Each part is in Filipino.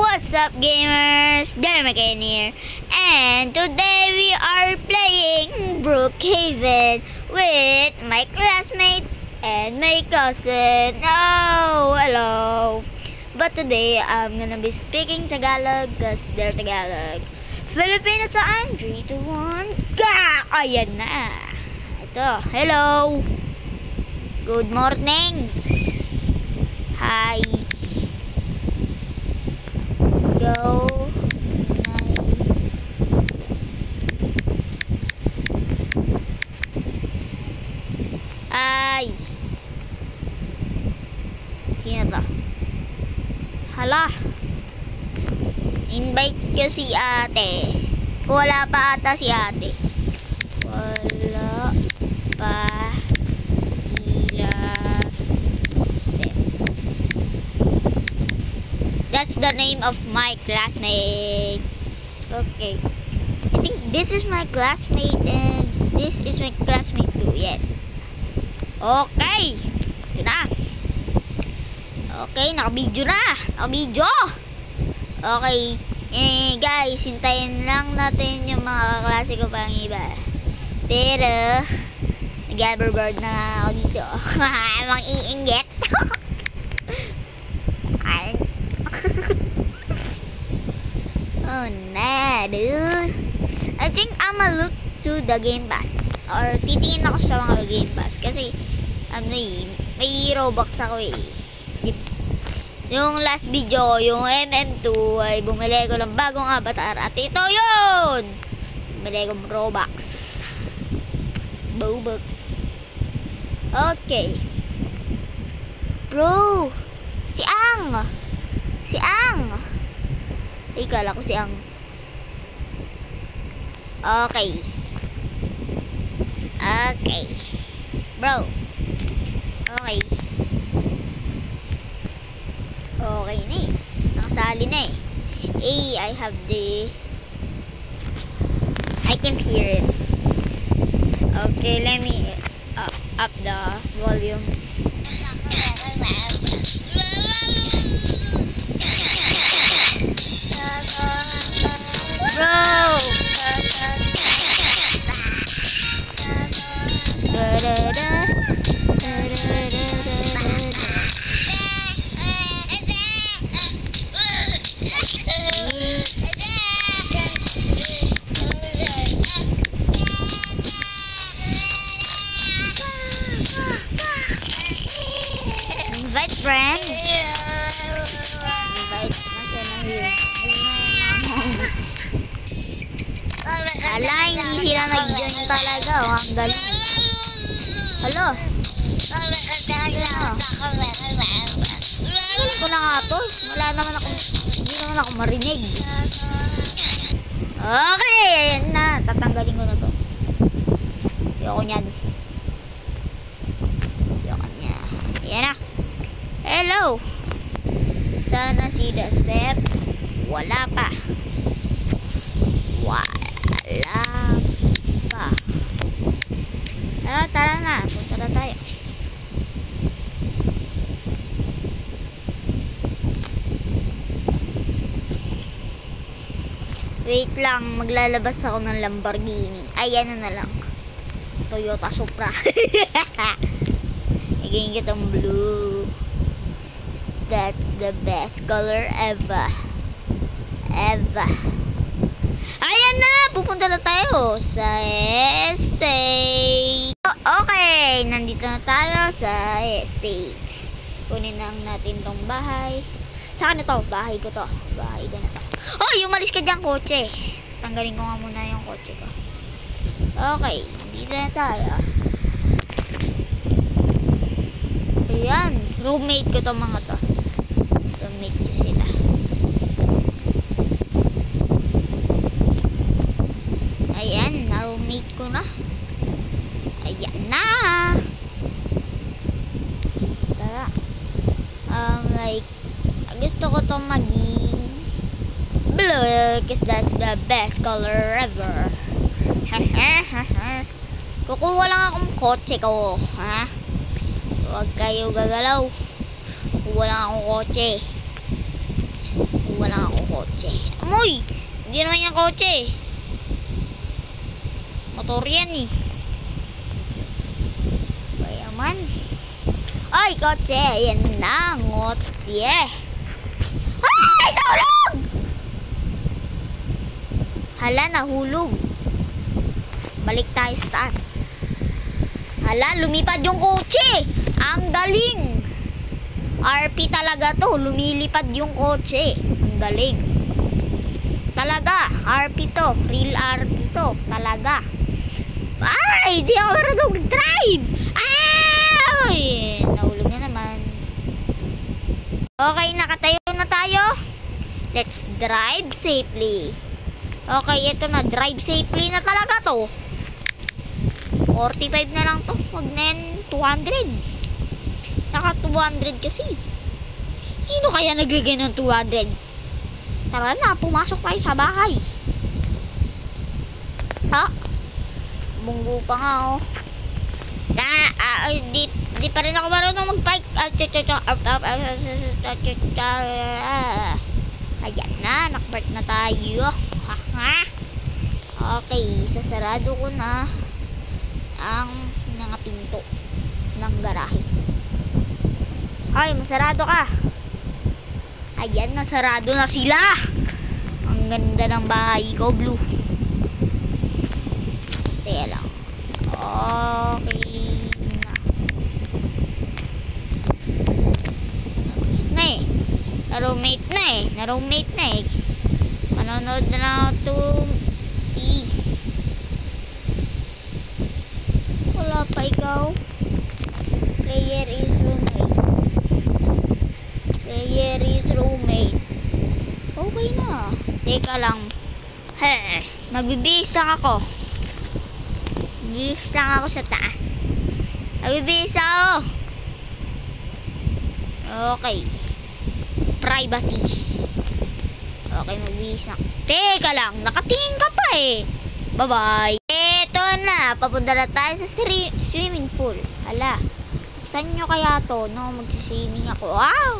What's up, gamers? Jeremy here, and today we are playing Brookhaven with my classmates and my cousin. Oh, hello. But today I'm gonna be speaking Tagalog because they're Tagalog. Filipino time. 3, 2, 1. Ga! Ayan na. Ito. Hello. Good morning. Hi. Go. Ay. Sino to? Hala. Invite ko si ate. Wala pa ata si ate. Wala pa sila. That's the name of my classmate. Okay. I think this is my classmate and this is my classmate too. Yes. Okay. Yun na. Okay, nakabidyo na. Nakabidyo. Okay. Guys, hintayin lang natin yung mga kaklase ko pang iba. Pero, nag-hoverboard na ako dito. Mang-iinggit. Oh nah, dude. I think I'ma look to the Game Pass. Or titingin ako sa mga Game Pass. Kasi, ano may Robux ako Yung last video ko, yung MM2, ay bumili ko ng bagong avatar. At ito yun! Bumili ko ng Robux. Robux. Okay. Bro! Si Ang! Si Ang! Ay, kala ko si Ang. Okay. Okay. Bro. Okay. Okay na eh. Nakasali na eh. I have the... I can hear it. Okay, let me up the volume. Bro! Invite friends. Ala, hindi sila nag-join talaga. Ang galing. Halo. Ko na nga to. Wala naman ako. Hindi naman ako marinig. Okay. Ayan na. Tatanggalin ko na to. Ayoko nyan. Ayoko niya. Ayan na. Hello. Sana si the step. Wala pa. Wala pa. Tara na. Punta na tayo. Wait lang. Maglalabas ako ng Lamborghini. Ay, ano na lang. Toyota Supra. Higing kitang blue. That's the best color ever. Ever. Ayan na! Pupunta na tayo sa estate. Okay, nandito na tayo sa estate. Kunin lang natin tong bahay. Saan ito? Bahay ko to. Bahay ko na to. Oh, umalis ka dyan, kotse. Tanggalin ko nga muna yung kotse ko. Okay, nandito na tayo. Ayan, roommate ko to mga to. Roommate ko sila. Ayan, na-roommate ko na. Ayan na. Tara. Like, gusto ko to maging blue because that's the best color ever. Kukuha lang akong kotse ko, ha? Huwag kayo gagalaw. Kukuha lang akong kotse. Kukuha lang ako. kotse. Amoy! Hindi naman yung kotse. Motor yan eh. Kaya man. Ay, kotse. Ayan na. Ngotse. Ay! Nahulog! Hala, nahulog. Balik tayo sa taas. Hala, lumipad yung kotse. Ang galing. RP talaga to. Lumilipad yung kotse. Ang galing. Talaga. RP to. Real RP to. Talaga. Ay! Di ako marunong mag-drive. Ay! Nahulog na naman. Okay, nakatayo na tayo. Let's drive safely. Okay, ito na. Drive safely na talaga to. 45 na lang to. Wag na yan 200. Saka 200 kasi. Sino kaya naglagay ng 200? Tara na, pumasok tayo sa bahay. Ha? Bunggo pa nga oh. Di pa rin ako marunong mag-bike. Ayan na, nakpark na tayo. Okay, sasarado ko na ang mga pinto ng garahe. Ay, masarado ka. Ayan, nasarado na sila. Ang ganda ng bahay ko, blue. Teka lang. Okay na. Tapos na eh. Na-roommate na eh. Na-roommate na eh. Manonood na lang ako to wala pa ikaw. Player is roommate. Player is roommate. Okay na. Teka lang. Hey, magbibihis lang ako. Magbibihis lang ako sa taas. Magbibihis ako. Okay. Privacy. Okay, magbihis lang. Teka lang. Nakatingin ka pa eh. Bye-bye. Eto na. Papunta na tayo sa swimming pool. Hala. Saan nyo kaya to? No, magsiswimming ako. Wow!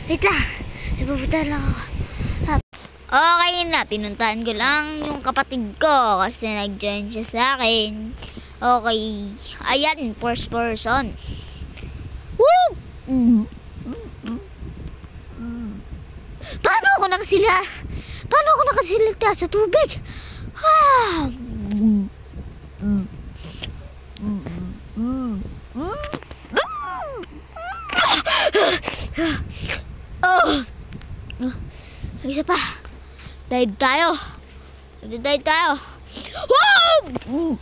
Wait lang. Ipupunta lang ako. Okay na. Pinuntahan ko lang yung kapatid ko kasi nag-join siya sa akin. Okay. Ayan. First person. Woo! Paano ako nakasila? Paano ako nakasilagta sa tubig? Ah! Oh! Isa pa. Dive tayo. Dive tayo. Wow!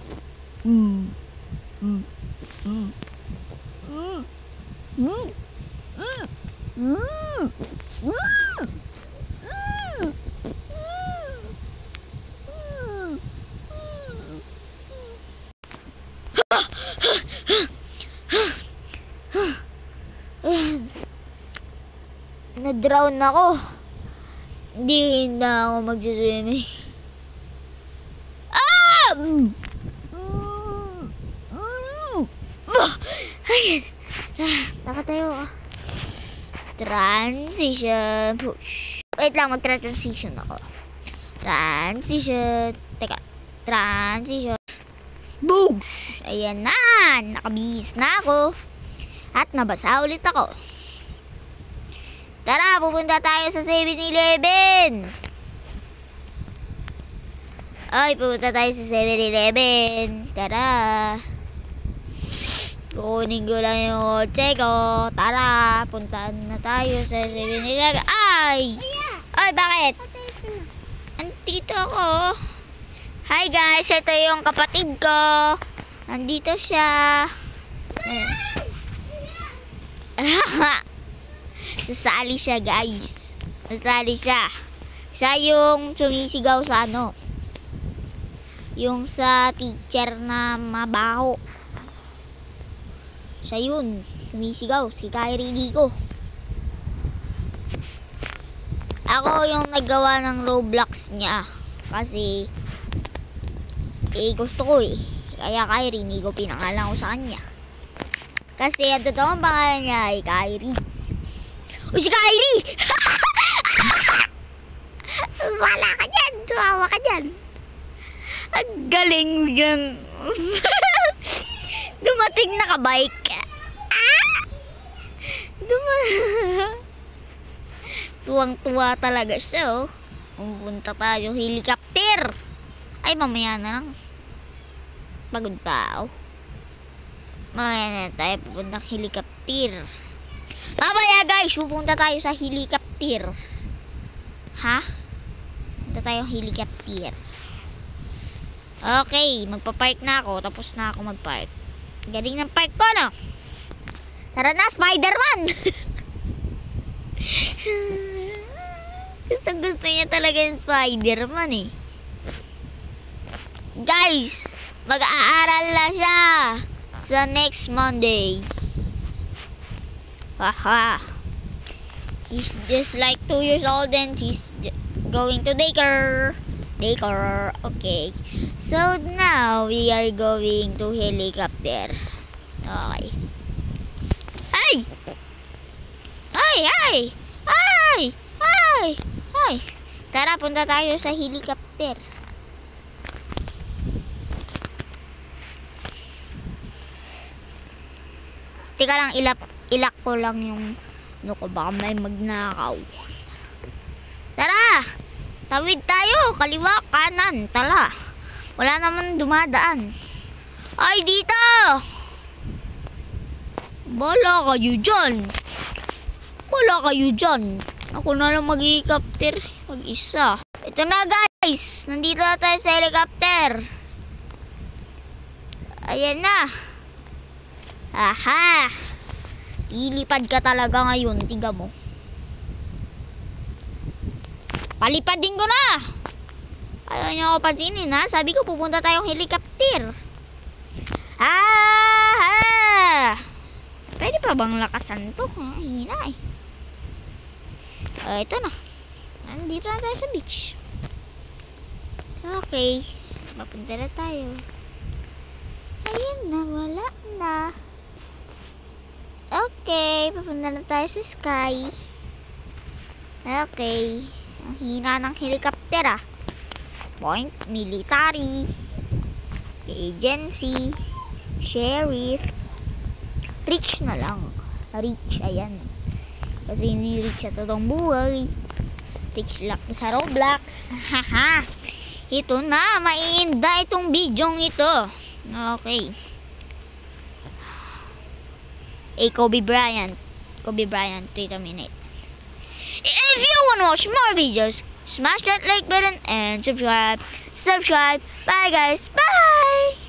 Na-drown ako. Hindi na ako mag-swimming. Ah! Ayan. Nakatayo. Transition. Push. Wait lang, mag-transition ako. Transition. Teka. Transition. Boosh! Ayan na. Nakabihis na ako. At nabasa ulit ako. Tara, pupunta tayo sa 7-Eleven. Ay, pupunta tayo sa 7-Eleven. Tara. Kukunin ko lang yung kotse ko. Tara, puntaan na tayo sa 7-Eleven. Ay! Ay, bakit? Andito ako. Hi guys, ito yung kapatid ko. Andito siya. Nasali siya guys. Nasali siya. Siya yung sumisigaw sa ano. Yung sa teacher na mabaho. Siya yun. Sumisigaw. Si Kyrie Nico. Ako yung naggawa ng Roblox niya. Kasi gusto ko eh. Kaya Kyrie Nico pinangalan ko sa kanya. Kasi ang totoong pangalan niya ay Kyrie. Uy, si Kyrie! Wala ka dyan! Tumawa ka dyan! Ang galing biglang dumating na ka-bike. Tuwang-tuwa talaga siya, oh. Pupunta tayo helicopter. Ay, mamaya na lang. Pagod pa, oh. Mamaya na tayo pupunta helicopter. Mamaya, guys, pupunta tayo sa helicopter. Ha? Punta tayo helicopter. Okay, magpa-park na ako. Tapos na ako mag-park. Galing ng park ko, no? Tara na, Spider-Man! Gusto niya talaga yung Spider-Man, eh. Guys, mag-aaral na siya sa next Monday. Haha. He's just like 2 years old and he's going to daycare. Okay. So now we are going to helicopter. Okay. Hey! Hey! Tara, punta tayo sa helicopter. Teka lang, ilak ko lang yung ano ko, baka may magnakaw. Tara! Tawid tayo, kaliwa, kanan, tala. Wala naman dumadaan. Ay, dito! Bala kayo dyan. Ako na lang mag-helicopter, mag-isa. Ito na, guys. Nandito na tayo sa helicopter. Ayan na. Aha! Ilipad ka talaga ngayon, tiga mo. Palipadin ko na. Ayaw niyo ako pansinin, ha? Sabi ko pupunta tayong helicopter. Pwede pa bang lakasan to? Hina eh. Ito na. Nandito na tayo sa beach. Okay. Mapunta na tayo. Ayan na, wala na. Okay, papunta na tayo sa sky. Okay. Ang hina ng helicopter, ah. Point, military, agency, sheriff. Rich na lang. Rich, ayan. Kasi hindi rich sa totoong buhay. Rich lang sa Roblox. Haha. Ito na, maiinda itong bidyong ito. Okay. Kobe Bryant, 3 minutes. If you want to watch more videos, smash that like button and subscribe. Bye guys. Bye.